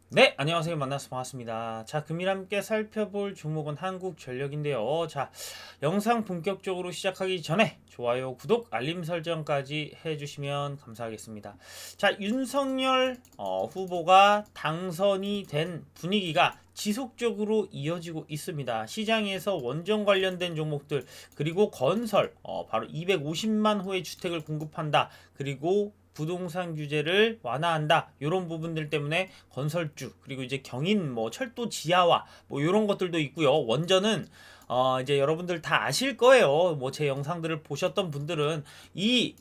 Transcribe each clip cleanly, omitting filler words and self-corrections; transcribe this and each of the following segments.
네, 안녕하세요. 만나서 반갑습니다. 자, 금일 함께 살펴볼 종목은 한국전력인데요. 자, 영상 본격적으로 시작하기 전에 좋아요, 구독, 알림 설정까지 해주시면 감사하겠습니다. 자, 윤석열 후보가 당선이 된 분위기가 지속적으로 이어지고 있습니다. 시장에서 원전 관련된 종목들, 그리고 건설, 바로 250만 호의 주택을 공급한다. 그리고 부동산 규제를 완화한다. 이런 부분들 때문에 건설주 그리고 이제 경인 뭐 철도 지하화 뭐 이런 것들도 있고요. 원전은 이제 여러분들 다 아실 거예요. 뭐 제 영상들을 보셨던 분들은 이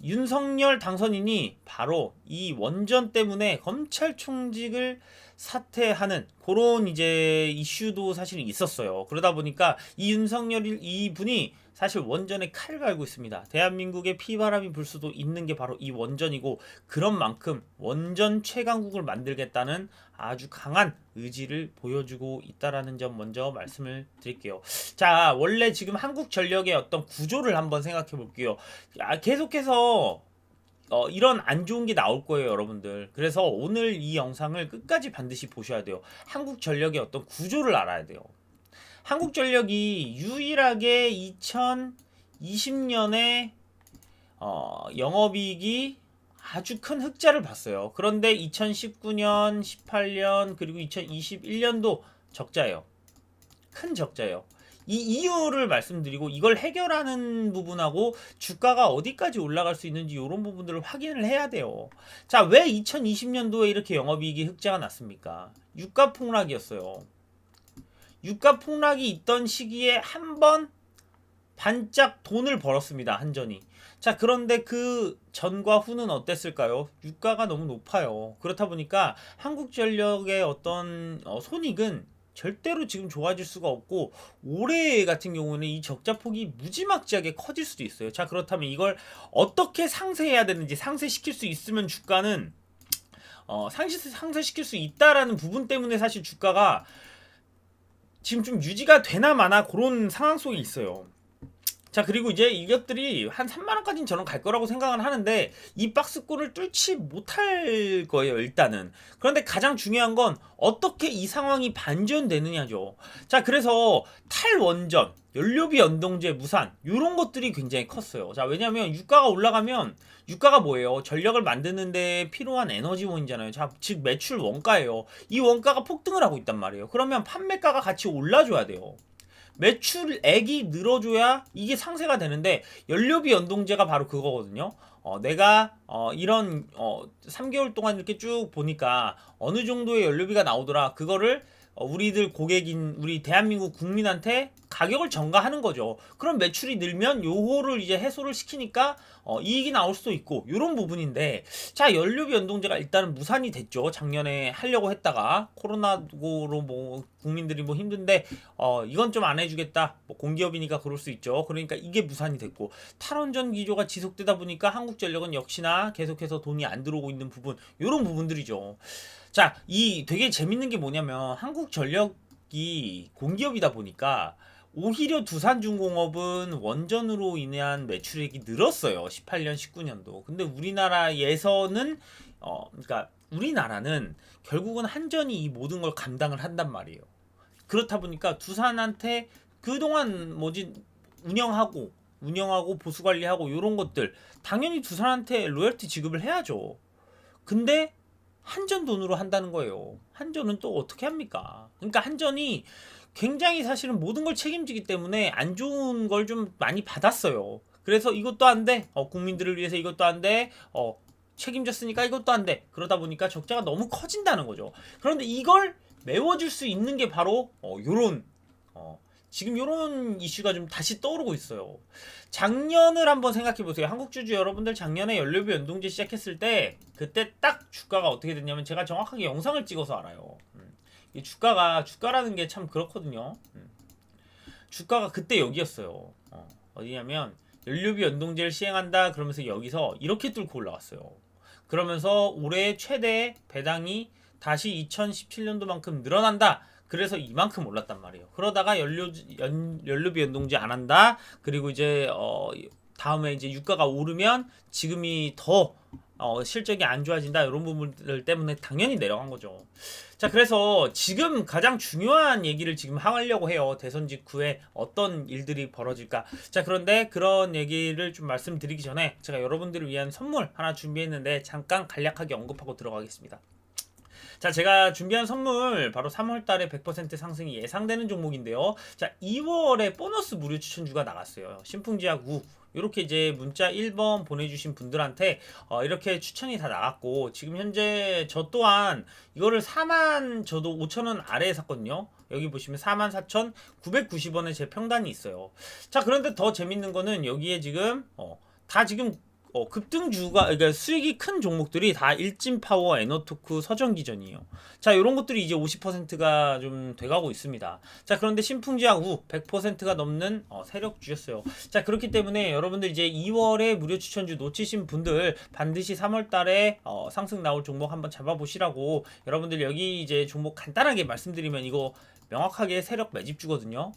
윤석열 당선인이 바로 이 원전 때문에 검찰총직을 사퇴하는 그런 이제 이슈도 사실 있었어요. 그러다 보니까 이 윤석열 이분이 사실 원전에 칼을 갈고 있습니다. 대한민국에 피바람이 불 수도 있는 게 바로 이 원전이고, 그런 만큼 원전 최강국을 만들겠다는 아주 강한 의지를 보여주고 있다라는 점 먼저 말씀을 드릴게요. 자, 원래 지금 한국전력의 어떤 구조를 한번 생각해 볼게요. 계속해서 이런 안 좋은 게 나올 거예요, 여러분들. 그래서 오늘 이 영상을 끝까지 반드시 보셔야 돼요. 한국전력의 어떤 구조를 알아야 돼요. 한국전력이 유일하게 2020년에 영업이익이 아주 큰 흑자를 봤어요. 그런데 2019년, 18년, 그리고 2021년도 적자예요. 큰 적자예요. 이 이유를 말씀드리고 이걸 해결하는 부분하고 주가가 어디까지 올라갈 수 있는지 이런 부분들을 확인을 해야 돼요. 자, 왜 2020년도에 이렇게 영업이익이 흑자가 났습니까? 유가 폭락이었어요. 유가 폭락이 있던 시기에 한 번 반짝 돈을 벌었습니다. 한전이. 자, 그런데 그 전과 후는 어땠을까요? 유가가 너무 높아요. 그렇다 보니까 한국전력의 어떤 손익은 절대로 지금 좋아질 수가 없고, 올해 같은 경우는 이 적자 폭이 무지막지하게 커질 수도 있어요. 자, 그렇다면 이걸 어떻게 상쇄해야 되는지, 상쇄시킬 수 있으면 주가는 상쇄시킬 수 있다라는 부분 때문에 사실 주가가 지금 좀 유지가 되나 마나 그런 상황 속에 있어요. 자, 그리고 이제 이것들이 한 3만원까지는 저는 갈 거라고 생각을 하는데 이 박스권을 뚫지 못할 거예요, 일단은. 그런데 가장 중요한 건 어떻게 이 상황이 반전되느냐죠. 자, 그래서 탈원전, 연료비 연동제 무산 이런 것들이 굉장히 컸어요. 자, 왜냐하면 유가가 올라가면, 유가가 뭐예요? 전력을 만드는 데 필요한 에너지원이잖아요. 자, 즉 매출 원가예요. 이 원가가 폭등을 하고 있단 말이에요. 그러면 판매가가 같이 올라줘야 돼요. 매출액이 늘어줘야 이게 상세가 되는데, 연료비 연동제가 바로 그거거든요. 내가 이런 3개월 동안 이렇게 쭉 보니까 어느 정도의 연료비가 나오더라. 그거를 우리들 고객인 우리 대한민국 국민한테 가격을 전가하는 거죠. 그럼 매출이 늘면 요거를 이제 해소를 시키니까 이익이 나올 수도 있고 요런 부분인데, 자, 연료비 연동제가 일단은 무산이 됐죠. 작년에 하려고 했다가 코로나로 뭐 국민들이 뭐 힘든데 이건 좀 안 해주겠다. 뭐 공기업이니까 그럴 수 있죠. 그러니까 이게 무산이 됐고, 탈원전 기조가 지속되다 보니까 한국전력은 역시나 계속해서 돈이 안 들어오고 있는 부분, 요런 부분들이죠. 자, 이 되게 재밌는 게 뭐냐면 한국전력이 공기업이다 보니까 오히려 두산중공업은 원전으로 인한 매출액이 늘었어요. 18년, 19년도. 근데 우리나라에서는 그러니까 우리나라는 결국은 한전이 이 모든 걸 감당을 한단 말이에요. 그렇다 보니까 두산한테 그동안 뭐지 운영하고 보수 관리하고 이런 것들 당연히 두산한테 로열티 지급을 해야죠. 근데 한전 돈으로 한다는 거예요. 한전은 또 어떻게 합니까? 그러니까 한전이 굉장히 사실은 모든 걸 책임지기 때문에 안 좋은 걸 좀 많이 받았어요. 그래서 이것도 안 돼. 국민들을 위해서 이것도 안 돼. 책임졌으니까 이것도 안 돼. 그러다 보니까 적자가 너무 커진다는 거죠. 그런데 이걸 메워줄 수 있는 게 바로 요런 지금 요런 이슈가 좀 다시 떠오르고 있어요. 작년을 한번 생각해 보세요. 한국주주 여러분들, 작년에 연료비 연동제 시작했을 때 그때 딱 주가가 어떻게 됐냐면, 제가 정확하게 영상을 찍어서 알아요. 이 주가라는 게 참 그렇거든요. 주가가 그때 여기였어요. 어디냐면 연료비 연동제를 시행한다 그러면서 여기서 이렇게 뚫고 올라왔어요. 그러면서 올해 최대 배당이 다시 2017년도만큼 늘어난다. 그래서 이만큼 올랐단 말이에요. 그러다가 연료비 연동제 안 한다. 그리고 이제 다음에 이제 유가가 오르면 지금이 더 실적이 안 좋아진다 이런 부분들 때문에 당연히 내려간 거죠. 자, 그래서 지금 가장 중요한 얘기를 지금 하려고 해요. 대선 직후에 어떤 일들이 벌어질까. 자, 그런데 그런 얘기를 좀 말씀드리기 전에 제가 여러분들을 위한 선물 하나 준비했는데 잠깐 간략하게 언급하고 들어가겠습니다. 자, 제가 준비한 선물 바로 3월달에 100% 상승이 예상되는 종목인데요. 자, 2월에 보너스 무료 추천주가 나갔어요. 신풍지약 우 이렇게 이제 문자 1번 보내주신 분들한테 이렇게 추천이 다 나갔고, 지금 현재 저 또한 이거를 4만 저도 5천원 아래에 샀거든요. 여기 보시면 44,990원에 제 평단이 있어요. 자, 그런데 더 재밌는 거는 여기에 지금 다 지금 급등주가, 그러니까 수익이 큰 종목들이 다 일진파워, 에너토크, 서정기전이에요. 자, 이런 것들이 이제 50%가 좀 돼가고 있습니다. 자, 그런데 신풍지약 후 100%가 넘는 세력주였어요. 자, 그렇기 때문에 여러분들 이제 2월에 무료 추천주 놓치신 분들 반드시 3월달에 상승 나올 종목 한번 잡아보시라고, 여러분들 여기 이제 종목 간단하게 말씀드리면 이거 명확하게 세력 매집주거든요.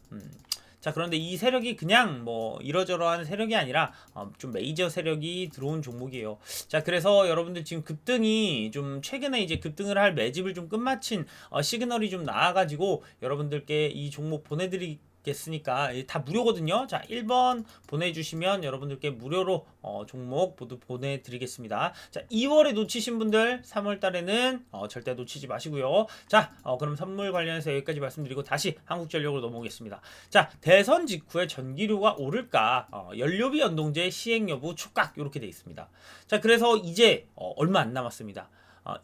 자, 그런데 이 세력이 그냥 뭐 이러저러한 세력이 아니라 좀 메이저 세력이 들어온 종목이에요. 자, 그래서 여러분들 지금 급등이 좀 최근에 이제 급등을 할 매집을 좀 끝마친 시그널이 좀 나와가지고 여러분들께 이 종목 보내드리겠으니까 다 무료거든요. 자, 1번 보내주시면 여러분들께 무료로 종목 모두 보내드리겠습니다. 자, 2월에 놓치신 분들 3월달에는 절대 놓치지 마시고요. 자, 그럼 선물 관련해서 여기까지 말씀드리고 다시 한국전력으로 넘어오겠습니다. 자, 대선 직후에 전기료가 오를까, 연료비 연동제 시행 여부 촉각 이렇게 돼 있습니다. 자, 그래서 이제 얼마 안 남았습니다.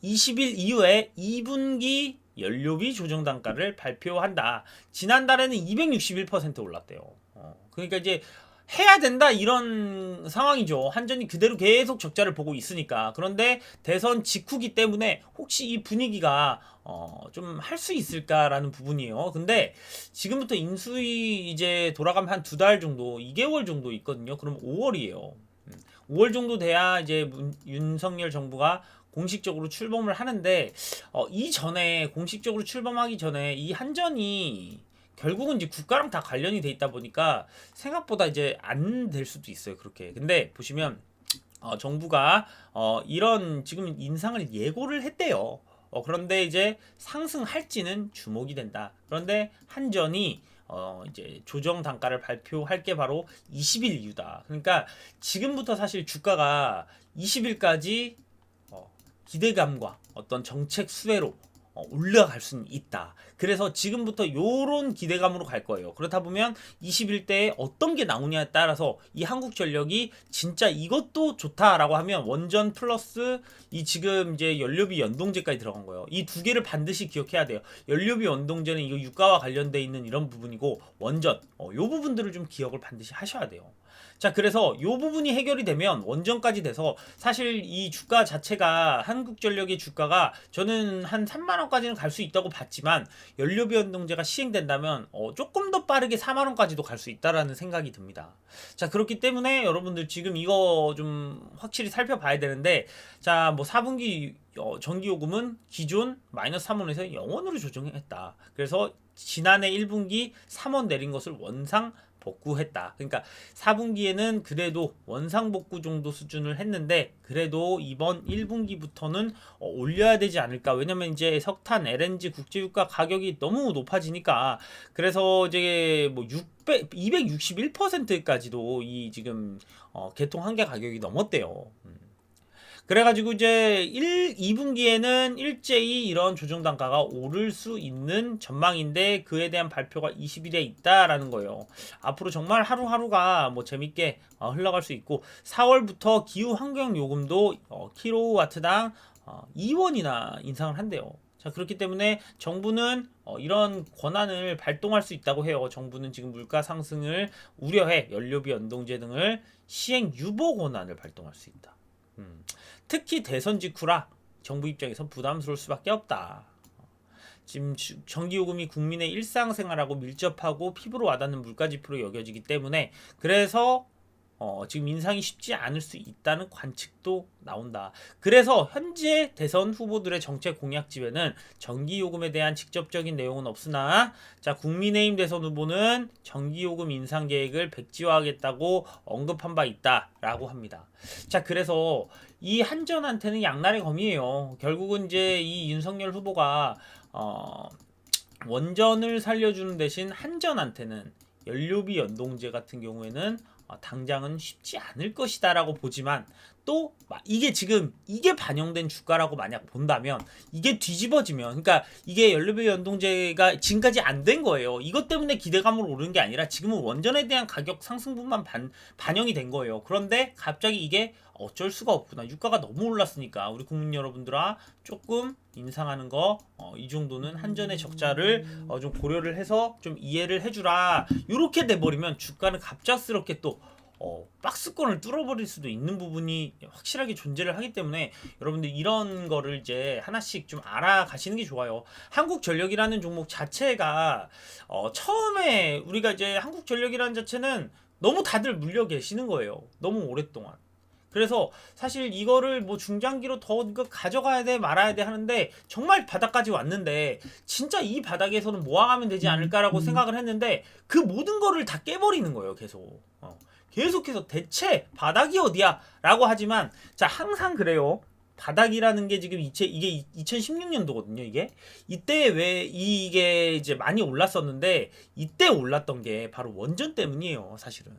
20일 이후에 2분기 연료비 조정 단가를 발표한다. 지난달에는 261% 올랐대요. 그러니까 이제 해야 된다 이런 상황이죠. 한전이 그대로 계속 적자를 보고 있으니까. 그런데 대선 직후기 때문에 혹시 이 분위기가 좀 할 수 있을까라는 부분이에요. 근데 지금부터 인수위 이제 돌아가면 한 2달 정도, 2개월 정도 있거든요. 그럼 5월이에요. 5월 정도 돼야 이제 윤석열 정부가 공식적으로 출범을 하는데, 이전에 공식적으로 출범하기 전에 이 한전이 결국은 이제 국가랑 다 관련이 돼 있다 보니까 생각보다 이제 안 될 수도 있어요. 그렇게. 근데 보시면 정부가 이런 지금 인상을 예고를 했대요. 그런데 이제 상승할지는 주목이 된다. 그런데 한전이 이제 조정 단가를 발표할 게 바로 20일 이후다. 그러니까 지금부터 사실 주가가 20일까지 기대감과 어떤 정책 수혜로 올라갈 수는 있다. 그래서 지금부터 요런 기대감으로 갈 거예요. 그렇다 보면 21대에 어떤 게 나오냐에 따라서 이 한국전력이 진짜 이것도 좋다라고 하면 원전 플러스 이 지금 이제 연료비 연동제까지 들어간 거예요. 이 두 개를 반드시 기억해야 돼요. 연료비 연동제는 이거 유가와 관련돼 있는 이런 부분이고, 원전 요 부분들을 좀 기억을 반드시 하셔야 돼요. 자, 그래서 요 부분이 해결이 되면 원전까지 돼서 사실 이 주가 자체가, 한국전력의 주가가 저는 한 3만원까지는 갈 수 있다고 봤지만 연료비 연동제가 시행된다면 조금 더 빠르게 4만원까지도 갈 수 있다라는 생각이 듭니다. 자, 그렇기 때문에 여러분들 지금 이거 좀 확실히 살펴봐야 되는데, 자, 뭐 4분기 전기요금은 기존 마이너스 3원에서 0원으로 조정했다. 그래서 지난해 1분기 3원 내린 것을 원상 복구했다. 그러니까 4분기에는 그래도 원상복구 정도 수준을 했는데, 그래도 이번 1분기부터는 올려야 되지 않을까. 왜냐면 이제 석탄, LNG 국제유가 가격이 너무 높아지니까. 그래서 이제 뭐 261%까지도 이 지금 개통 한계 가격이 넘었대요. 그래가지고 이제 2분기에는 일제히 이런 조정 단가가 오를 수 있는 전망인데, 그에 대한 발표가 20일에 있다라는 거예요. 앞으로 정말 하루하루가 뭐 재밌게 흘러갈 수 있고, 4월부터 기후 환경 요금도 킬로와트당 2원이나 인상을 한대요. 자, 그렇기 때문에 정부는 이런 권한을 발동할 수 있다고 해요. 정부는 지금 물가 상승을 우려해 연료비 연동제 등을 시행 유보 권한을 발동할 수 있다. 특히 대선 직후라 정부 입장에선 부담스러울 수밖에 없다. 지금 전기요금이 국민의 일상생활하고 밀접하고 피부로 와닿는 물가지표로 여겨지기 때문에, 그래서 지금 인상이 쉽지 않을 수 있다는 관측도 나온다. 그래서 현재 대선 후보들의 정책 공약집에는 전기요금에 대한 직접적인 내용은 없으나, 자, 국민의힘 대선 후보는 전기요금 인상 계획을 백지화하겠다고 언급한 바 있다라고 합니다. 자, 그래서 이 한전한테는 양날의 검이에요. 결국은 이제 이 윤석열 후보가 원전을 살려주는 대신 한전한테는 연료비 연동제 같은 경우에는 당장은 쉽지 않을 것이다라고 보지만 또 이게 지금 이게 반영된 주가라고 만약 본다면 이게 뒤집어지면 그러니까 이게 연료비 연동제가 지금까지 안 된 거예요. 이것 때문에 기대감으로 오르는 게 아니라 지금은 원전에 대한 가격 상승분만 반영이 된 거예요. 그런데 갑자기 이게 어쩔 수가 없구나. 유가가 너무 올랐으니까 우리 국민 여러분들아 조금 인상하는 거 이 정도는 한전의 적자를 좀 고려를 해서 좀 이해를 해주라. 이렇게 돼버리면 주가는 갑작스럽게 또 박스권을 뚫어버릴 수도 있는 부분이 확실하게 존재를 하기 때문에 여러분들 이런 거를 이제 하나씩 좀 알아가시는 게 좋아요. 한국전력이라는 종목 자체가 처음에 우리가 이제 한국전력이라는 자체는 너무 다들 물려 계시는 거예요. 너무 오랫동안. 그래서 사실 이거를 뭐 중장기로 더 이거 가져가야 돼 말아야 돼 하는데 정말 바닥까지 왔는데 진짜 이 바닥에서는 모아가면 되지 않을까라고 생각을 했는데 그 모든 거를 다 깨버리는 거예요. 계속해서 대체 바닥이 어디야 라고 하지만 자 항상 그래요. 바닥이라는 게 지금 이게 2016년도거든요. 이때 왜 이게 이제 많이 올랐었는데 이때 올랐던 게 바로 원전 때문이에요. 사실은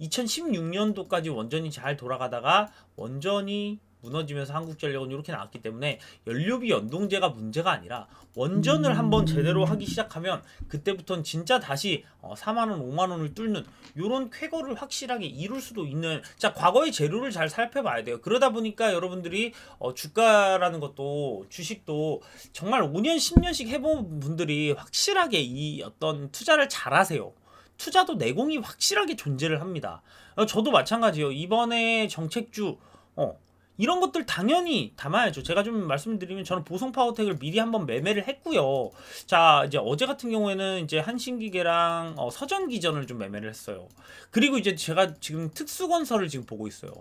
2016년도까지 원전이 잘 돌아가다가 원전이 무너지면서 한국전력은 이렇게 나왔기 때문에 연료비 연동제가 문제가 아니라 원전을 한번 제대로 하기 시작하면 그때부터는 진짜 다시 4만원 5만원을 뚫는 요런 쾌거를 확실하게 이룰 수도 있는 자 과거의 재료를 잘 살펴봐야 돼요. 그러다 보니까 여러분들이 주가라는 것도 주식도 정말 5년 10년씩 해본 분들이 확실하게 이 어떤 투자를 잘 하세요. 투자도 내공이 확실하게 존재를 합니다. 저도 마찬가지예요. 이번에 정책주 이런 것들 당연히 담아야죠. 제가 좀 말씀드리면 저는 보성파워텍을 미리 한번 매매를 했고요. 자 이제 어제 같은 경우에는 이제 한신기계랑 서전기전을 좀 매매를 했어요. 그리고 이제 제가 지금 특수건설을 지금 보고 있어요.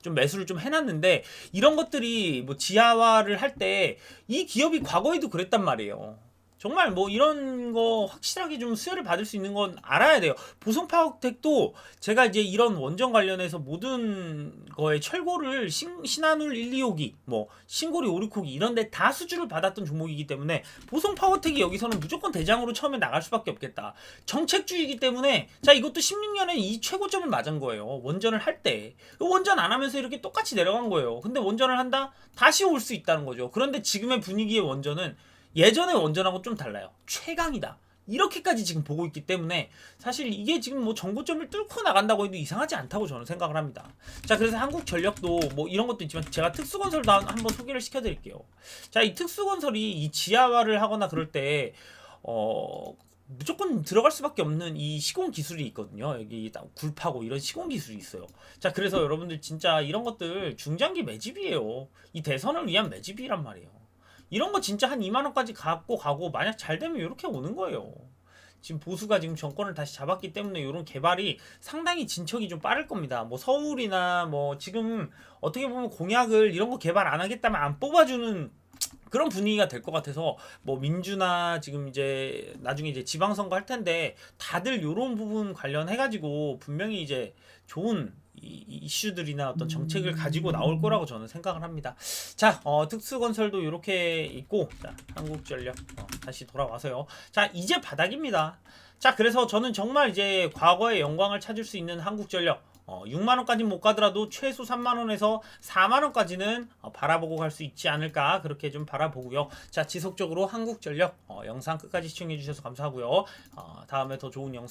좀 매수를 좀 해놨는데 이런 것들이 뭐 지하화를 할 때 이 기업이 과거에도 그랬단 말이에요. 정말 뭐 이런 거 확실하게 좀 수혜를 받을 수 있는 건 알아야 돼요. 보성파워텍도 제가 이제 이런 원전 관련해서 모든 거에 철고를 신한울 1, 2호기, 뭐 신고리 5, 6호기 이런 데 다 수주를 받았던 종목이기 때문에 보성파워텍이 여기서는 무조건 대장으로 처음에 나갈 수밖에 없겠다. 정책주이기 때문에 자 이것도 16년에 이 최고점을 맞은 거예요. 원전을 할 때. 원전 안 하면서 이렇게 똑같이 내려간 거예요. 근데 원전을 한다? 다시 올 수 있다는 거죠. 그런데 지금의 분위기의 원전은 예전의 원전하고 좀 달라요. 최강이다. 이렇게까지 지금 보고 있기 때문에 사실 이게 지금 뭐 정고점을 뚫고 나간다고 해도 이상하지 않다고 저는 생각을 합니다. 자 그래서 한국전력도 뭐 이런 것도 있지만 제가 특수건설도 한번 소개를 시켜드릴게요. 자 이 특수건설이 이 지하화를 하거나 그럴 때 무조건 들어갈 수밖에 없는 이 시공 기술이 있거든요. 여기 굴파고 이런 시공 기술이 있어요. 자 그래서 여러분들 진짜 이런 것들 중장기 매집이에요. 이 대선을 위한 매집이란 말이에요. 이런 거 진짜 한 2만원까지 갖고 가고 만약 잘 되면 이렇게 오는 거예요. 지금 보수가 지금 정권을 다시 잡았기 때문에 이런 개발이 상당히 진척이 좀 빠를 겁니다. 뭐 서울이나 뭐 지금 어떻게 보면 공약을 이런 거 개발 안 하겠다면 안 뽑아주는 그런 분위기가 될 것 같아서 뭐 민주나 지금 이제 나중에 이제 지방선거 할 텐데 다들 요런 부분 관련해가지고 분명히 이제 좋은 이슈들이나 어떤 정책을 가지고 나올 거라고 저는 생각을 합니다. 자, 특수건설도 이렇게 있고, 자, 한국전력 다시 돌아와서요. 자, 이제 바닥입니다. 자, 그래서 저는 정말 이제 과거의 영광을 찾을 수 있는 한국전력 6만원까지 못 가더라도 최소 3만원에서 4만원까지는 바라보고 갈 수 있지 않을까 그렇게 좀 바라보고요. 자 지속적으로 한국전력 영상 끝까지 시청해 주셔서 감사하고요. 다음에 더 좋은 영상